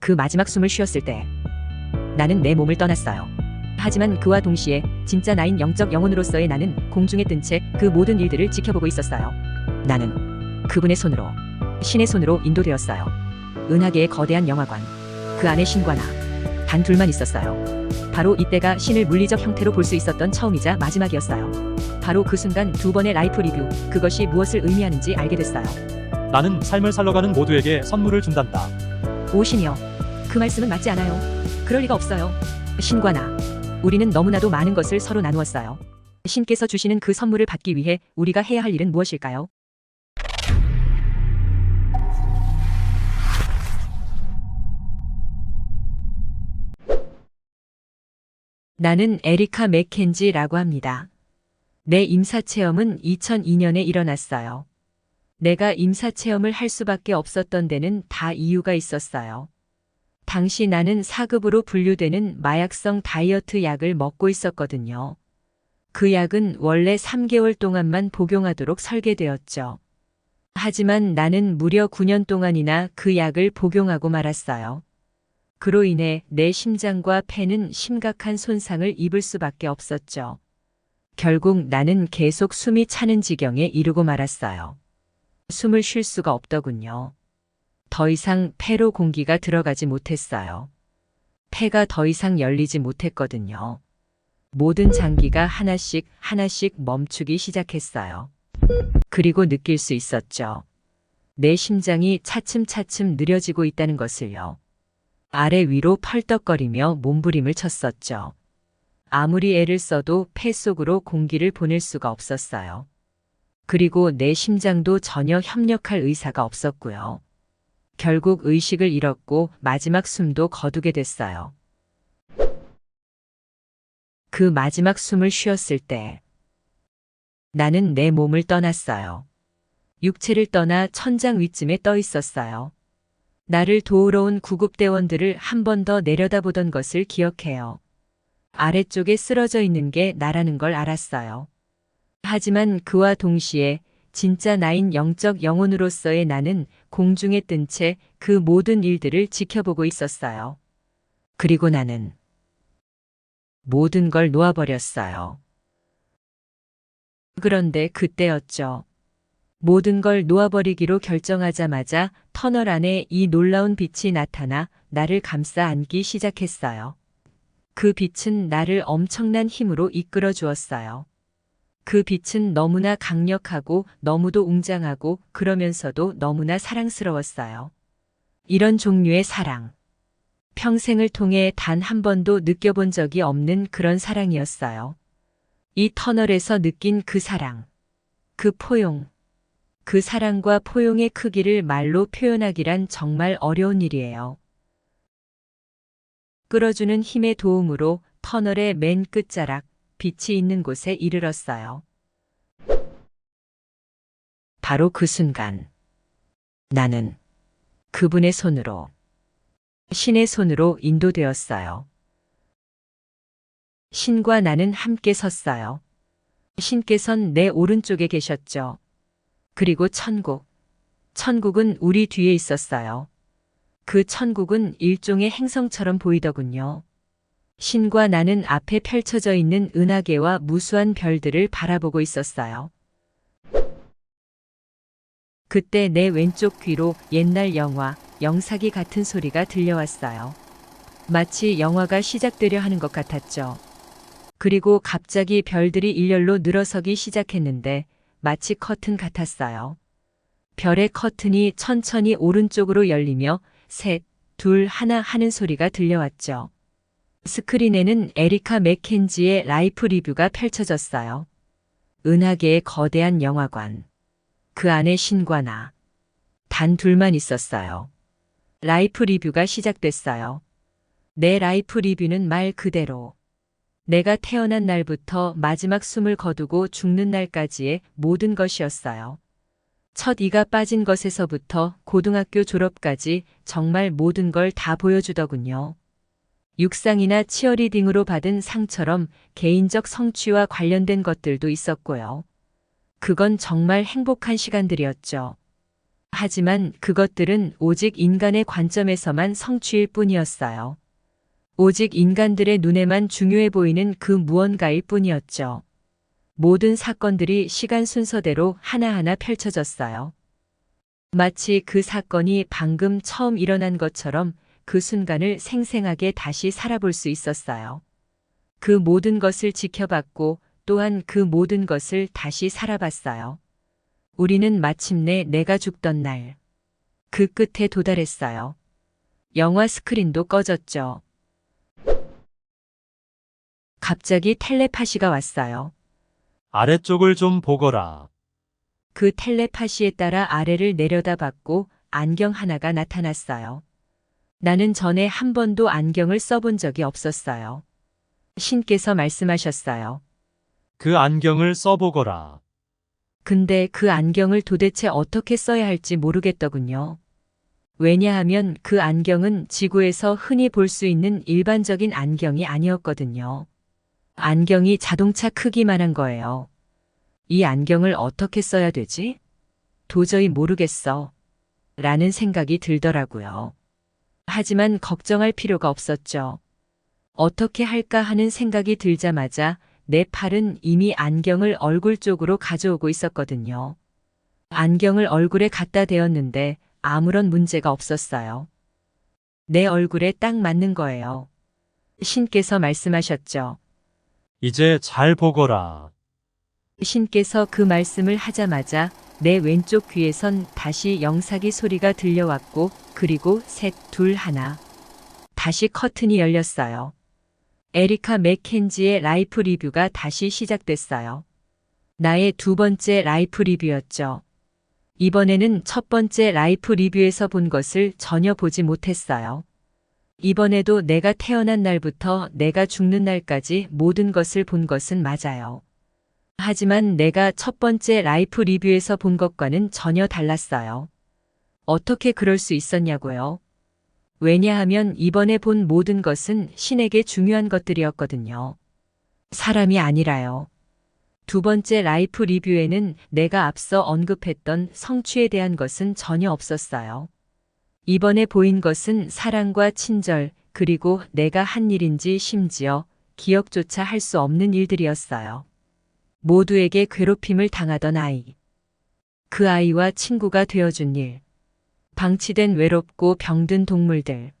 그 마지막 숨을 쉬었을 때 나는 내 몸을 떠났어요. 하지만 그와 동시에 진짜 나인 영적 영혼으로서의 나는 공중에 뜬 채 그 모든 일들을 지켜보고 있었어요. 나는 그분의 손으로, 신의 손으로 인도되었어요. 은하계의 거대한 영화관, 그 안에 신과 나, 단 둘만 있었어요. 바로 이때가 신을 물리적 형태로 볼 수 있었던 처음이자 마지막이었어요. 바로 그 순간 두 번의 라이프 리뷰, 그것이 무엇을 의미하는지 알게 됐어요. 나는 삶을 살러가는 모두에게 선물을 준단다. 오 신이여, 그 말씀은 맞지 않아요. 그럴 리가 없어요. 신과 나, 우리는 너무나도 많은 것을 서로 나누었어요. 신께서 주시는 그 선물을 받기 위해 우리가 해야 할 일은 무엇일까요? 나는 에리카 맥켄지라고 합니다. 내 임사체험은 2002년에 일어났어요. 내가 임사체험을 할 수밖에 없었던 데는 다 이유가 있었어요. 당시 나는 4급으로 분류되는 마약성 다이어트 약을 먹고 있었거든요. 그 약은 원래 3개월 동안만 복용하도록 설계되었죠. 하지만 나는 무려 9년 동안이나 그 약을 복용하고 말았어요. 그로 인해 내 심장과 폐는 심각한 손상을 입을 수밖에 없었죠. 결국 나는 계속 숨이 차는 지경에 이르고 말았어요. 숨을 쉴 수가 없더군요. 더 이상 폐로 공기가 들어가지 못했어요. 폐가 더 이상 열리지 못했거든요. 모든 장기가 하나씩 멈추기 시작했어요. 그리고 느낄 수 있었죠. 내 심장이 차츰차츰 느려지고 있다는 것을요. 아래 위로 펄떡거리며 몸부림을 쳤었죠. 아무리 애를 써도 폐 속으로 공기를 보낼 수가 없었어요. 그리고 내 심장도 전혀 협력할 의사가 없었고요. 결국 의식을 잃었고 마지막 숨도 거두게 됐어요. 그 마지막 숨을 쉬었을 때 나는 내 몸을 떠났어요. 육체를 떠나 천장 위쯤에 떠 있었어요. 나를 도우러 온 구급대원들을 한 번 더 내려다보던 것을 기억해요. 아래쪽에 쓰러져 있는 게 나라는 걸 알았어요. 하지만 그와 동시에 진짜 나인 영적 영혼으로서의 나는 공중에 뜬 채 그 모든 일들을 지켜보고 있었어요. 그리고 나는 모든 걸 놓아버렸어요. 그런데 그때였죠. 모든 걸 놓아버리기로 결정하자마자 터널 안에 이 놀라운 빛이 나타나 나를 감싸 안기 시작했어요. 그 빛은 나를 엄청난 힘으로 이끌어 주었어요. 그 빛은 너무나 강력하고 너무도 웅장하고 그러면서도 너무나 사랑스러웠어요. 이런 종류의 사랑. 평생을 통해 단 한 번도 느껴본 적이 없는 그런 사랑이었어요. 이 터널에서 느낀 그 사랑, 그 포용, 그 사랑과 포용의 크기를 말로 표현하기란 정말 어려운 일이에요. 끌어주는 힘의 도움으로 터널의 맨 끝자락, 빛이 있는 곳에 이르렀어요. 바로 그 순간, 나는 그분의 손으로, 신의 손으로 인도되었어요. 신과 나는 함께 섰어요. 신께선 내 오른쪽에 계셨죠. 그리고 천국은 우리 뒤에 있었어요. 그 천국은 일종의 행성처럼 보이더군요. 신과 나는 앞에 펼쳐져 있는 은하계와 무수한 별들을 바라보고 있었어요. 그때 내 왼쪽 귀로 옛날 영화, 영사기 같은 소리가 들려왔어요. 마치 영화가 시작되려 하는 것 같았죠. 그리고 갑자기 별들이 일렬로 늘어서기 시작했는데 마치 커튼 같았어요. 별의 커튼이 천천히 오른쪽으로 열리며 셋, 둘, 하나 하는 소리가 들려왔죠. 스크린에는 에리카 맥켄지의 라이프 리뷰가 펼쳐졌어요. 은하계의 거대한 영화관. 그 안에 신과 나. 단 둘만 있었어요. 라이프 리뷰가 시작됐어요. 내 라이프 리뷰는 말 그대로 내가 태어난 날부터 마지막 숨을 거두고 죽는 날까지의 모든 것이었어요. 첫 이가 빠진 것에서부터 고등학교 졸업까지 정말 모든 걸 다 보여주더군요. 육상이나 치어리딩으로 받은 상처럼 개인적 성취와 관련된 것들도 있었고요. 그건 정말 행복한 시간들이었죠. 하지만 그것들은 오직 인간의 관점에서만 성취일 뿐이었어요. 오직 인간들의 눈에만 중요해 보이는 그 무언가일 뿐이었죠. 모든 사건들이 시간 순서대로 하나하나 펼쳐졌어요. 마치 그 사건이 방금 처음 일어난 것처럼 그 순간을 생생하게 다시 살아볼 수 있었어요. 그 모든 것을 지켜봤고 또한 그 모든 것을 다시 살아봤어요. 우리는 마침내 내가 죽던 날, 그 끝에 도달했어요. 영화 스크린도 꺼졌죠. 갑자기 텔레파시가 왔어요. 아래쪽을 좀 보거라. 그 텔레파시에 따라 아래를 내려다봤고 안경 하나가 나타났어요. 나는 전에 한 번도 안경을 써본 적이 없었어요. 신께서 말씀하셨어요. 그 안경을 써보거라. 근데 그 안경을 도대체 어떻게 써야 할지 모르겠더군요. 왜냐하면 그 안경은 지구에서 흔히 볼 수 있는 일반적인 안경이 아니었거든요. 안경이 자동차 크기만한 거예요. 이 안경을 어떻게 써야 되지? 도저히 모르겠어. 라는 생각이 들더라고요. 하지만 걱정할 필요가 없었죠. 어떻게 할까 하는 생각이 들자마자 내 팔은 이미 안경을 얼굴 쪽으로 가져오고 있었거든요. 안경을 얼굴에 갖다 대었는데 아무런 문제가 없었어요. 내 얼굴에 딱 맞는 거예요. 신께서 말씀하셨죠. 이제 잘 보거라. 신께서 그 말씀을 하자마자 내 왼쪽 귀에선 다시 영사기 소리가 들려왔고 그리고 셋, 둘, 하나. 다시 커튼이 열렸어요. 에리카 맥켄지의 라이프 리뷰가 다시 시작됐어요. 나의 두 번째 라이프 리뷰였죠. 이번에는 첫 번째 라이프 리뷰에서 본 것을 전혀 보지 못했어요. 이번에도 내가 태어난 날부터 내가 죽는 날까지 모든 것을 본 것은 맞아요. 하지만 내가 첫 번째 라이프 리뷰에서 본 것과는 전혀 달랐어요. 어떻게 그럴 수 있었냐고요? 왜냐하면 이번에 본 모든 것은 신에게 중요한 것들이었거든요. 사람이 아니라요. 두 번째 라이프 리뷰에는 내가 앞서 언급했던 성취에 대한 것은 전혀 없었어요. 이번에 보인 것은 사랑과 친절, 그리고 내가 한 일인지 심지어 기억조차 할 수 없는 일들이었어요. 모두에게 괴롭힘을 당하던 아이. 그 아이와 친구가 되어준 일. 방치된 외롭고 병든 동물들.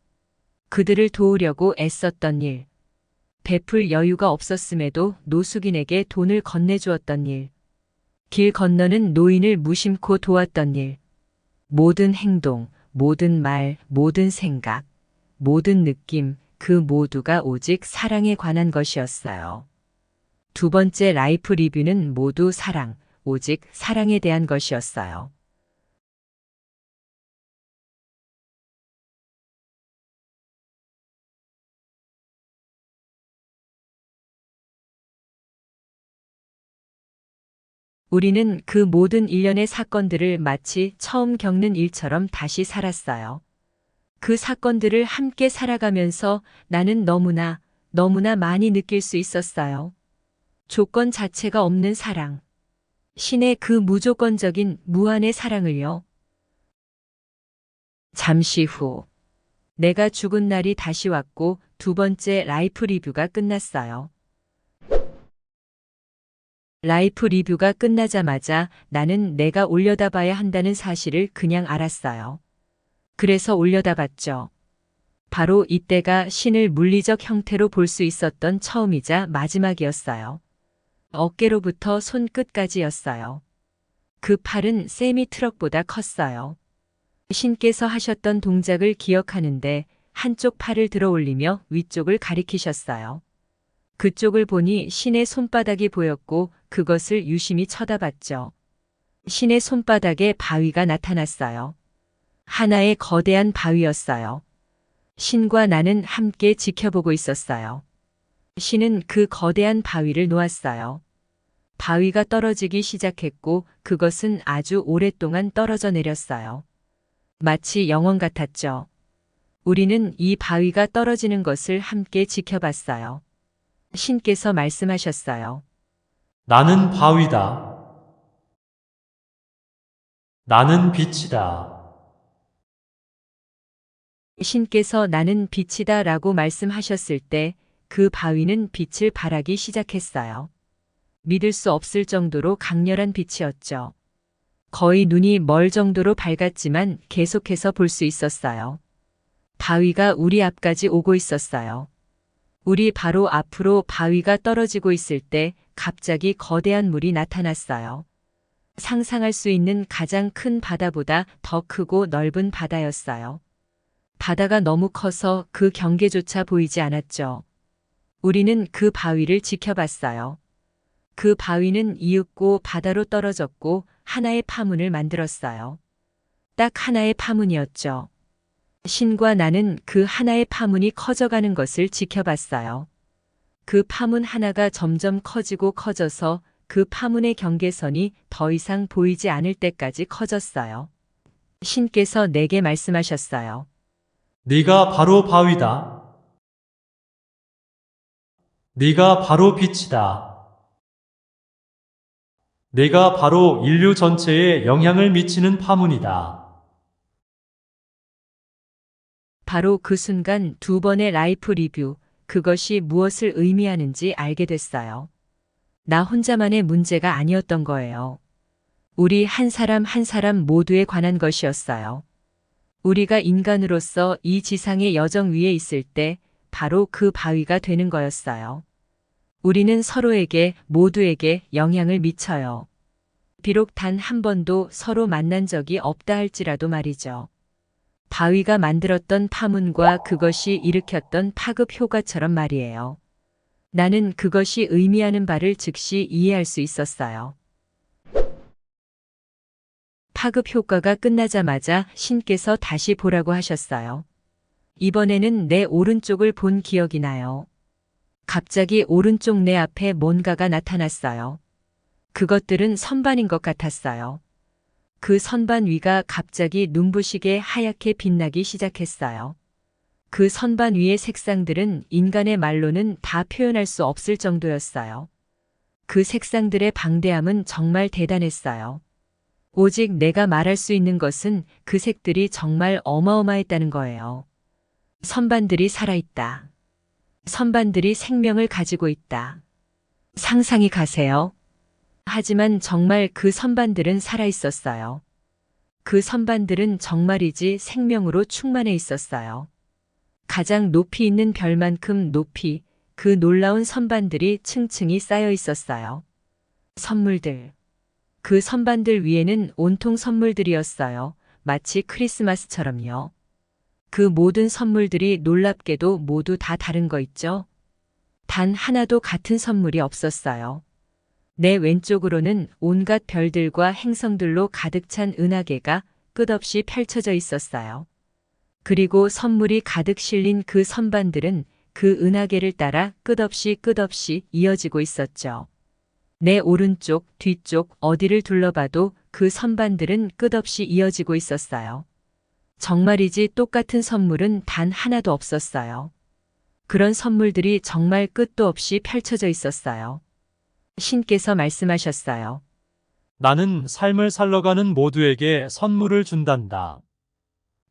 그들을 도우려고 애썼던 일. 베풀 여유가 없었음에도 노숙인에게 돈을 건네주었던 일. 길 건너는 노인을 무심코 도왔던 일. 모든 행동, 모든 말, 모든 생각, 모든 느낌, 그 모두가 오직 사랑에 관한 것이었어요. 두 번째 라이프 리뷰는 모두 사랑, 오직 사랑에 대한 것이었어요. 우리는 그 모든 일련의 사건들을 마치 처음 겪는 일처럼 다시 살았어요. 그 사건들을 함께 살아가면서 나는 너무나 많이 느낄 수 있었어요. 조건 자체가 없는 사랑. 신의 그 무조건적인 무한의 사랑을요. 잠시 후, 내가 죽은 날이 다시 왔고 두 번째 라이프 리뷰가 끝났어요. 라이프 리뷰가 끝나자마자 나는 내가 올려다봐야 한다는 사실을 그냥 알았어요. 그래서 올려다봤죠. 바로 이때가 신을 물리적 형태로 볼 수 있었던 처음이자 마지막이었어요. 어깨로부터 손끝까지였어요. 그 팔은 세미 트럭보다 컸어요. 신께서 하셨던 동작을 기억하는데 한쪽 팔을 들어 올리며 위쪽을 가리키셨어요. 그쪽을 보니 신의 손바닥이 보였고 그것을 유심히 쳐다봤죠. 신의 손바닥에 바위가 나타났어요. 하나의 거대한 바위였어요. 신과 나는 함께 지켜보고 있었어요. 신은 그 거대한 바위를 놓았어요. 바위가 떨어지기 시작했고 그것은 아주 오랫동안 떨어져 내렸어요. 마치 영원 같았죠. 우리는 이 바위가 떨어지는 것을 함께 지켜봤어요. 신께서 말씀하셨어요. 나는 바위다. 나는 빛이다. 신께서 나는 빛이다 라고 말씀하셨을 때 그 바위는 빛을 발하기 시작했어요. 믿을 수 없을 정도로 강렬한 빛이었죠. 거의 눈이 멀 정도로 밝았지만 계속해서 볼 수 있었어요. 바위가 우리 앞까지 오고 있었어요. 우리 바로 앞으로 바위가 떨어지고 있을 때 갑자기 거대한 물이 나타났어요. 상상할 수 있는 가장 큰 바다보다 더 크고 넓은 바다였어요. 바다가 너무 커서 그 경계조차 보이지 않았죠. 우리는 그 바위를 지켜봤어요. 그 바위는 이윽고 바다로 떨어졌고 하나의 파문을 만들었어요. 딱 하나의 파문이었죠. 신과 나는 그 하나의 파문이 커져가는 것을 지켜봤어요. 그 파문 하나가 점점 커지고 커져서 그 파문의 경계선이 더 이상 보이지 않을 때까지 커졌어요. 신께서 내게 말씀하셨어요. 네가 바로 바위다. 네가 바로 빛이다. 네가 바로 인류 전체에 영향을 미치는 파문이다. 바로 그 순간 두 번의 라이프 리뷰, 그것이 무엇을 의미하는지 알게 됐어요. 나 혼자만의 문제가 아니었던 거예요. 우리 한 사람 한 사람 모두에 관한 것이었어요. 우리가 인간으로서 이 지상의 여정 위에 있을 때 바로 그 바위가 되는 거였어요. 우리는 서로에게 모두에게 영향을 미쳐요. 비록 단 한 번도 서로 만난 적이 없다 할지라도 말이죠. 바위가 만들었던 파문과 그것이 일으켰던 파급 효과처럼 말이에요. 나는 그것이 의미하는 바를 즉시 이해할 수 있었어요. 파급 효과가 끝나자마자 신께서 다시 보라고 하셨어요. 이번에는 내 오른쪽을 본 기억이 나요. 갑자기 오른쪽 내 앞에 뭔가가 나타났어요. 그것들은 선반인 것 같았어요. 그 선반 위가 갑자기 눈부시게 하얗게 빛나기 시작했어요. 그 선반 위의 색상들은 인간의 말로는 다 표현할 수 없을 정도였어요. 그 색상들의 방대함은 정말 대단했어요. 오직 내가 말할 수 있는 것은 그 색들이 정말 어마어마했다는 거예요. 선반들이 살아있다. 선반들이 생명을 가지고 있다. 상상이 가세요? 하지만 정말 그 선반들은 살아있었어요. 그 선반들은 정말이지 생명으로 충만해 있었어요. 가장 높이 있는 별만큼 높이 그 놀라운 선반들이 층층이 쌓여 있었어요. 선물들. 그 선반들 위에는 온통 선물들이었어요. 마치 크리스마스처럼요. 그 모든 선물들이 놀랍게도 모두 다 다른 거 있죠? 단 하나도 같은 선물이 없었어요. 내 왼쪽으로는 온갖 별들과 행성들로 가득 찬 은하계가 끝없이 펼쳐져 있었어요. 그리고 선물이 가득 실린 그 선반들은 그 은하계를 따라 끝없이 이어지고 있었죠. 내 오른쪽, 뒤쪽 어디를 둘러봐도 그 선반들은 끝없이 이어지고 있었어요. 정말이지 똑같은 선물은 단 하나도 없었어요. 그런 선물들이 정말 끝도 없이 펼쳐져 있었어요. 신께서 말씀하셨어요. 나는 삶을 살러가는 모두에게 선물을 준단다.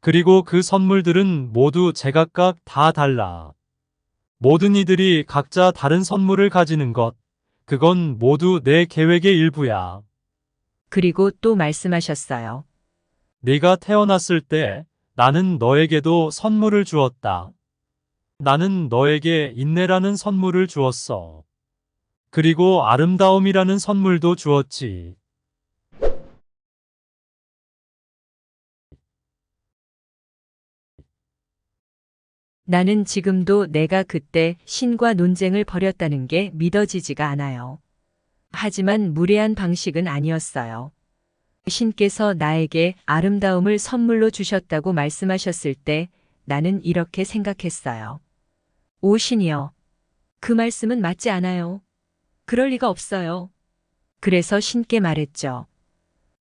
그리고 그 선물들은 모두 제각각 다 달라. 모든 이들이 각자 다른 선물을 가지는 것, 그건 모두 내 계획의 일부야. 그리고 또 말씀하셨어요. 네가 태어났을 때 나는 너에게도 선물을 주었다. 나는 너에게 인내라는 선물을 주었어. 그리고 아름다움이라는 선물도 주었지. 나는 지금도 내가 그때 신과 논쟁을 벌였다는 게 믿어지지가 않아요. 하지만 무례한 방식은 아니었어요. 신께서 나에게 아름다움을 선물로 주셨다고 말씀하셨을 때 나는 이렇게 생각했어요. 오 신이여, 그 말씀은 맞지 않아요. 그럴 리가 없어요. 그래서 신께 말했죠.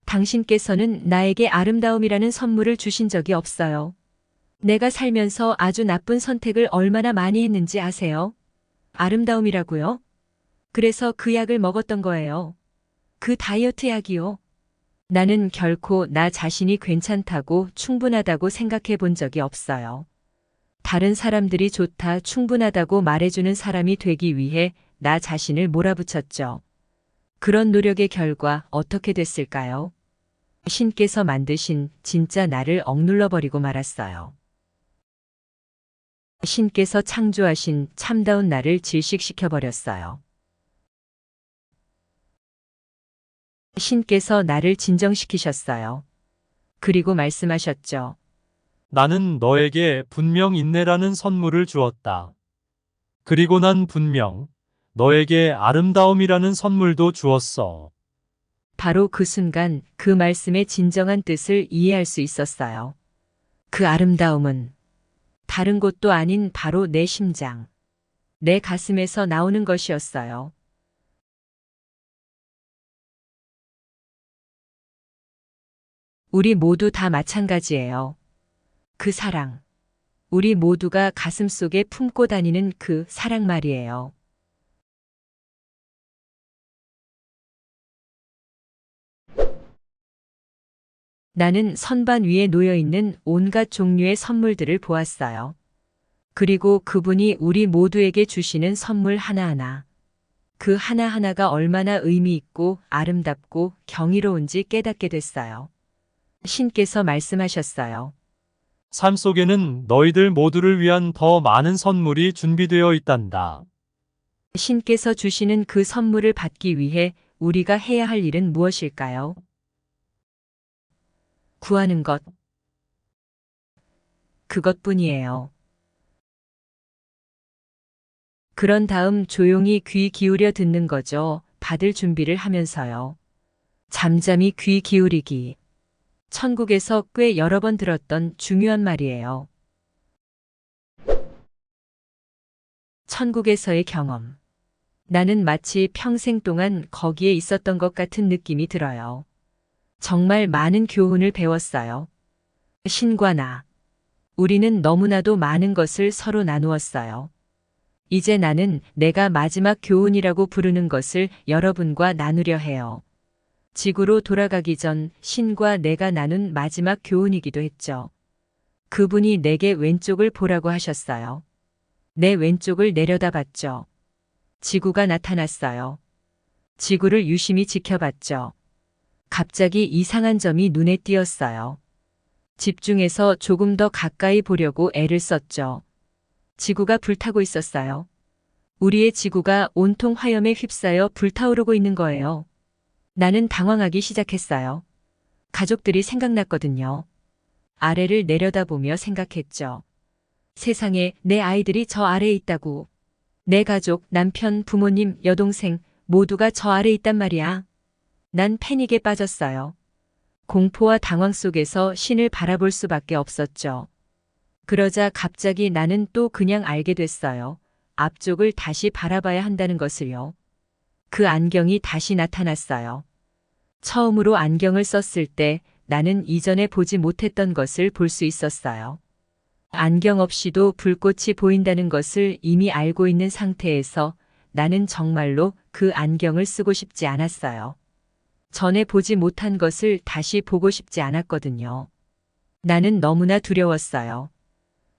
당신께서는 나에게 아름다움이라는 선물을 주신 적이 없어요. 내가 살면서 아주 나쁜 선택을 얼마나 많이 했는지 아세요? 아름다움이라고요? 그래서 그 약을 먹었던 거예요. 그 다이어트 약이요. 나는 결코 나 자신이 괜찮다고 충분하다고 생각해 본 적이 없어요. 다른 사람들이 좋다, 충분하다고 말해주는 사람이 되기 위해 나 자신을 몰아붙였죠. 그런 노력의 결과 어떻게 됐을까요? 신께서 만드신 진짜 나를 억눌러 버리고 말았어요. 신께서 창조하신 참다운 나를 질식시켜 버렸어요. 신께서 나를 진정시키셨어요. 그리고 말씀하셨죠. 나는 너에게 분명 인내라는 선물을 주었다. 그리고 난 분명 너에게 아름다움이라는 선물도 주었어. 바로 그 순간 그 말씀의 진정한 뜻을 이해할 수 있었어요. 그 아름다움은 다른 곳도 아닌 바로 내 심장, 내 가슴에서 나오는 것이었어요. 우리 모두 다 마찬가지예요. 그 사랑. 우리 모두가 가슴 속에 품고 다니는 그 사랑 말이에요. 나는 선반 위에 놓여 있는 온갖 종류의 선물들을 보았어요. 그리고 그분이 우리 모두에게 주시는 선물 하나하나. 그 하나하나가 얼마나 의미 있고 아름답고 경이로운지 깨닫게 됐어요. 신께서 말씀하셨어요. 삶 속에는 너희들 모두를 위한 더 많은 선물이 준비되어 있단다. 신께서 주시는 그 선물을 받기 위해 우리가 해야 할 일은 무엇일까요? 구하는 것. 그것뿐이에요. 그런 다음 조용히 귀 기울여 듣는 거죠. 받을 준비를 하면서요. 잠잠히 귀 기울이기. 천국에서 꽤 여러 번 들었던 중요한 말이에요. 천국에서의 경험. 나는 마치 평생 동안 거기에 있었던 것 같은 느낌이 들어요. 정말 많은 교훈을 배웠어요. 신과 나. 우리는 너무나도 많은 것을 서로 나누었어요. 이제 나는 내가 마지막 교훈이라고 부르는 것을 여러분과 나누려 해요. 지구로 돌아가기 전 신과 내가 나눈 마지막 교훈이기도 했죠. 그분이 내게 왼쪽을 보라고 하셨어요. 내 왼쪽을 내려다봤죠. 지구가 나타났어요. 지구를 유심히 지켜봤죠. 갑자기 이상한 점이 눈에 띄었어요. 집중해서 조금 더 가까이 보려고 애를 썼죠. 지구가 불타고 있었어요. 우리의 지구가 온통 화염에 휩싸여 불타오르고 있는 거예요. 나는 당황하기 시작했어요. 가족들이 생각났거든요. 아래를 내려다보며 생각했죠. 세상에 내 아이들이 저 아래에 있다고. 내 가족, 남편, 부모님, 여동생 모두가 저 아래에 있단 말이야. 난 패닉에 빠졌어요. 공포와 당황 속에서 신을 바라볼 수밖에 없었죠. 그러자 갑자기 나는 또 그냥 알게 됐어요. 앞쪽을 다시 바라봐야 한다는 것을요. 그 안경이 다시 나타났어요. 처음으로 안경을 썼을 때 나는 이전에 보지 못했던 것을 볼 수 있었어요. 안경 없이도 불꽃이 보인다는 것을 이미 알고 있는 상태에서 나는 정말로 그 안경을 쓰고 싶지 않았어요. 전에 보지 못한 것을 다시 보고 싶지 않았거든요. 나는 너무나 두려웠어요.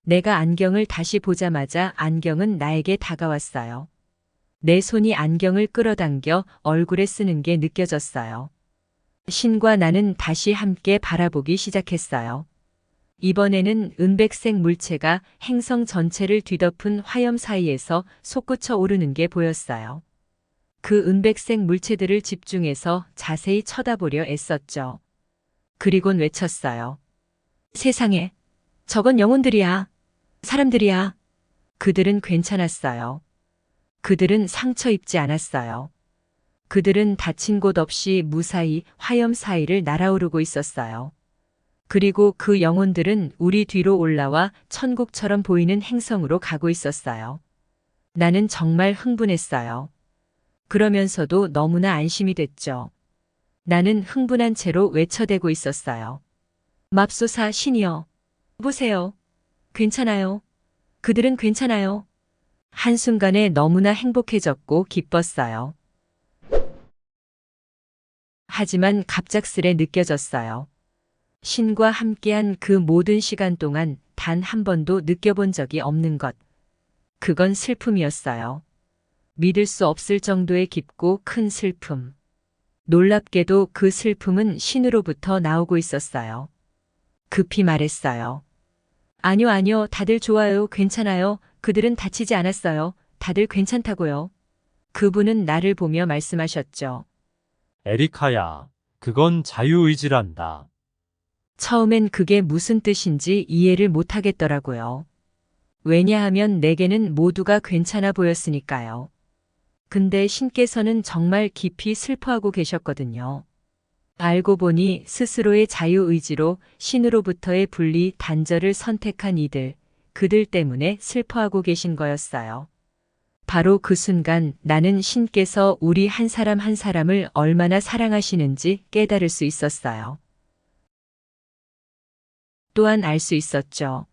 내가 안경을 다시 보자마자 안경은 나에게 다가왔어요. 내 손이 안경을 끌어당겨 얼굴에 쓰는 게 느껴졌어요. 신과 나는 다시 함께 바라보기 시작했어요. 이번에는 은백색 물체가 행성 전체를 뒤덮은 화염 사이에서 솟구쳐 오르는 게 보였어요. 그 은백색 물체들을 집중해서 자세히 쳐다보려 애썼죠. 그리곤 외쳤어요. 세상에, 저건 영혼들이야. 사람들이야. 그들은 괜찮았어요. 그들은 상처 입지 않았어요. 그들은 다친 곳 없이 무사히 화염 사이를 날아오르고 있었어요. 그리고 그 영혼들은 우리 뒤로 올라와 천국처럼 보이는 행성으로 가고 있었어요. 나는 정말 흥분했어요. 그러면서도 너무나 안심이 됐죠. 나는 흥분한 채로 외쳐대고 있었어요. 맙소사 신이여. 보세요. 괜찮아요. 그들은 괜찮아요. 한순간에 너무나 행복해졌고 기뻤어요. 하지만 갑작스레 느껴졌어요. 신과 함께한 그 모든 시간 동안 단 한 번도 느껴본 적이 없는 것. 그건 슬픔이었어요. 믿을 수 없을 정도의 깊고 큰 슬픔. 놀랍게도 그 슬픔은 신으로부터 나오고 있었어요. 급히 말했어요. 아니요, 아니요. 다들 좋아요. 괜찮아요. 그들은 다치지 않았어요. 다들 괜찮다고요. 그분은 나를 보며 말씀하셨죠. 에리카야, 그건 자유의지란다. 처음엔 그게 무슨 뜻인지 이해를 못하겠더라고요. 왜냐하면 내게는 모두가 괜찮아 보였으니까요. 근데 신께서는 정말 깊이 슬퍼하고 계셨거든요. 알고 보니 스스로의 자유의지로 신으로부터의 분리 단절을 선택한 이들, 그들 때문에 슬퍼하고 계신 거였어요. 바로 그 순간 나는 신께서 우리 한 사람 한 사람을 얼마나 사랑하시는지 깨달을 수 있었어요. 또한 알 수 있었죠.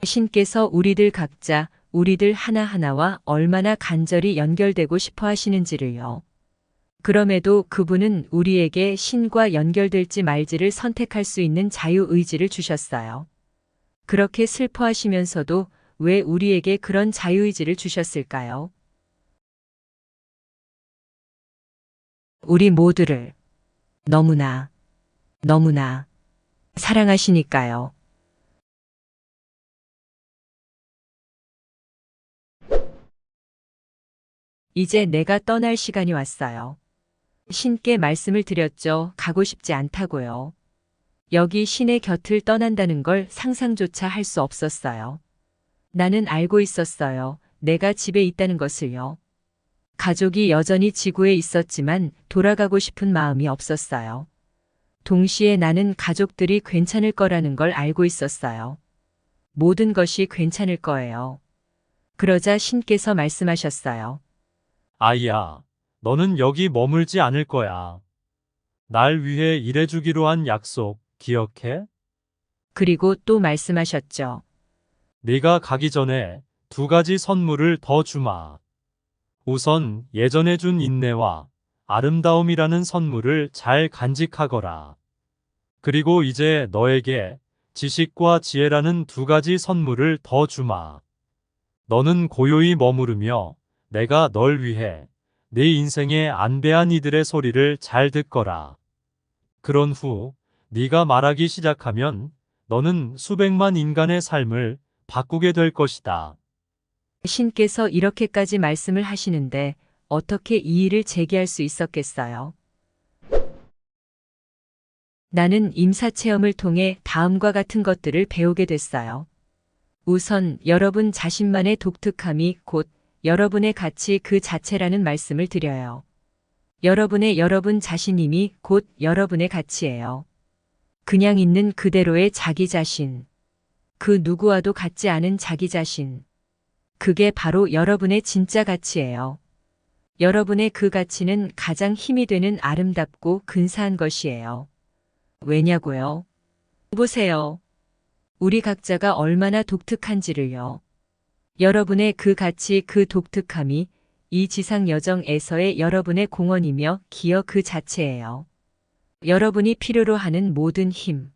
신께서 우리들 각자, 우리들 하나하나와 얼마나 간절히 연결되고 싶어 하시는지를요. 그럼에도 그분은 우리에게 신과 연결될지 말지를 선택할 수 있는 자유의지를 주셨어요. 그렇게 슬퍼하시면서도 왜 우리에게 그런 자유의지를 주셨을까요? 우리 모두를 너무나, 너무나 사랑하시니까요. 이제 내가 떠날 시간이 왔어요. 신께 말씀을 드렸죠. 가고 싶지 않다고요. 여기 신의 곁을 떠난다는 걸 상상조차 할 수 없었어요. 나는 알고 있었어요. 내가 집에 있다는 것을요. 가족이 여전히 지구에 있었지만 돌아가고 싶은 마음이 없었어요. 동시에 나는 가족들이 괜찮을 거라는 걸 알고 있었어요. 모든 것이 괜찮을 거예요. 그러자 신께서 말씀하셨어요. 아이야, 너는 여기 머물지 않을 거야. 날 위해 일해주기로 한 약속 기억해? 그리고 또 말씀하셨죠. 네가 가기 전에 2가지 선물을 더 주마. 우선 예전에 준 인내와 아름다움이라는 선물을 잘 간직하거라. 그리고 이제 너에게 지식과 지혜라는 2가지 선물을 더 주마. 너는 고요히 머무르며 내가 널 위해 네 인생에 안배한 이들의 소리를 잘 듣거라. 그런 후 네가 말하기 시작하면 너는 수백만 인간의 삶을 바꾸게 될 것이다. 신께서 이렇게까지 말씀을 하시는데 어떻게 이 일을 제기할 수 있었겠어요? 나는 임사체험을 통해 다음과 같은 것들을 배우게 됐어요. 우선 여러분 자신만의 독특함이 곧 여러분의 가치 그 자체라는 말씀을 드려요. 여러분의 여러분 자신임이 곧 여러분의 가치예요. 그냥 있는 그대로의 자기 자신. 그 누구와도 같지 않은 자기 자신. 그게 바로 여러분의 진짜 가치예요. 여러분의 그 가치는 가장 힘이 되는 아름답고 근사한 것이에요. 왜냐고요? 보세요. 우리 각자가 얼마나 독특한지를요. 여러분의 그 가치 그 독특함이 이 지상 여정에서의 여러분의 공헌이며 기여 그 자체예요. 여러분이 필요로 하는 모든 힘,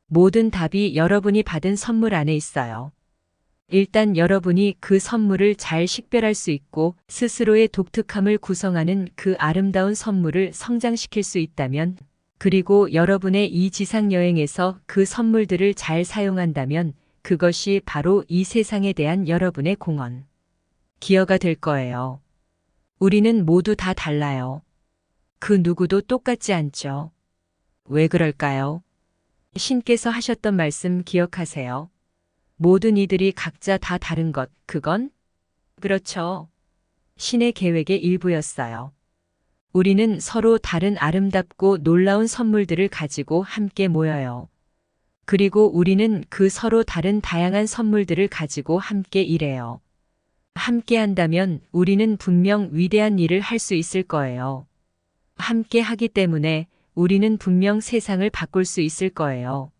모든 답이 여러분이 받은 선물 안에 있어요. 일단 여러분이 그 선물을 잘 식별할 수 있고 스스로의 독특함을 구성하는 그 아름다운 선물을 성장시킬 수 있다면, 그리고 여러분의 이 지상 여행에서 그 선물들을 잘 사용한다면 그것이 바로 이 세상에 대한 여러분의 공헌, 기여가 될 거예요. 우리는 모두 다 달라요. 그 누구도 똑같지 않죠. 왜 그럴까요? 신께서 하셨던 말씀 기억하세요. 모든 이들이 각자 다 다른 것, 그건? 그렇죠. 신의 계획의 일부였어요. 우리는 서로 다른 아름답고 놀라운 선물들을 가지고 함께 모여요. 그리고 우리는 그 서로 다른 다양한 선물들을 가지고 함께 일해요. 함께 한다면 우리는 분명 위대한 일을 할 수 있을 거예요. 함께 하기 때문에 우리는 분명 세상을 바꿀 수 있을 거예요.